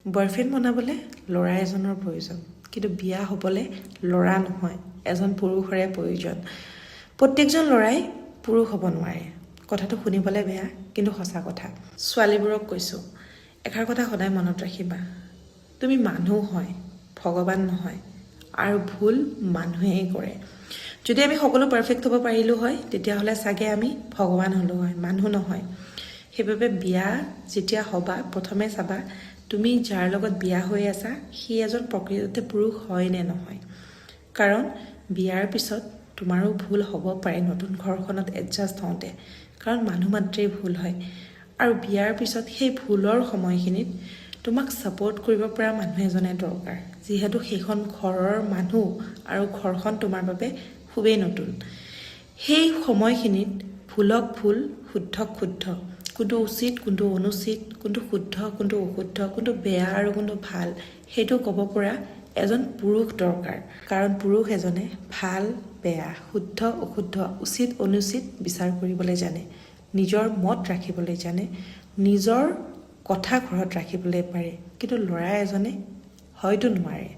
Boyfriend বনাবলৈ ল'ৰা এজনৰ প্ৰয়োজন, কিন্তু বিয়া হ'বলৈ ল'ৰা নহয়, এজন পুৰুষৰে প্ৰয়োজন। প্ৰত্যেকজন ল'ৰাই পুৰুষ হ'ব নোৱাৰে। কথাটো শুনিবলৈ বেয়া, কিন্তু সঁচা কথা। ছোৱালীবোৰক কৈছোঁ, এষাৰ কথা সদায় মনত ৰাখিবা, তুমি মানুহ হয়, ভগৱান নহয়, আৰু ভুল মানুহেই কৰে। যদি আমি সকলো পাৰফেক্ট হ'ব পাৰিলোঁ হয়, তেতিয়াহ'লে চাগে আমি ভগৱান হ'লোঁ হয়, মানুহ নহয়। সেইবাবে বিয়া যেতিয়া হ'বা, প্ৰথমে চাবা তুমি যাৰ লগত বিয়া হৈ আছা সি এজন প্ৰকৃততে পুৰুষ হয় নে নহয়। কাৰণ বিয়াৰ পিছত তোমাৰো ভুল হ'ব পাৰে নতুন ঘৰখনত এডজাষ্ট হওঁতে, কাৰণ মানুহ মাত্ৰেই ভুল হয়। আৰু বিয়াৰ পিছত সেই ভুলৰ সময়খিনিত তোমাক ছাপোৰ্ট কৰিব পৰা মানুহ এজনে দৰকাৰ, যিহেতু সেইখন ঘৰৰ মানুহ আৰু ঘৰখন তোমাৰ বাবে খুবেই নতুন। সেই সময়খিনিত ভুলক ভুল, শুদ্ধক শুদ্ধ, কোনটো উচিত কোনটো অনুচিত, কোনটো শুদ্ধ কোনটো অশুদ্ধ, কোনটো বেয়া আৰু কোনটো ভাল, সেইটো ক'ব পৰা এজন পুৰুষ দৰকাৰ। কাৰণ পুৰুষ এজনে ভাল বেয়া, শুদ্ধ অশুদ্ধ, উচিত অনুচিত বিচাৰ কৰিবলৈ জানে, নিজৰ মত ৰাখিবলৈ জানে, নিজৰ কথা ঘৰত ৰাখিবলৈ পাৰে, কিন্তু ল'ৰা এজনে হয়তো নোৱাৰে।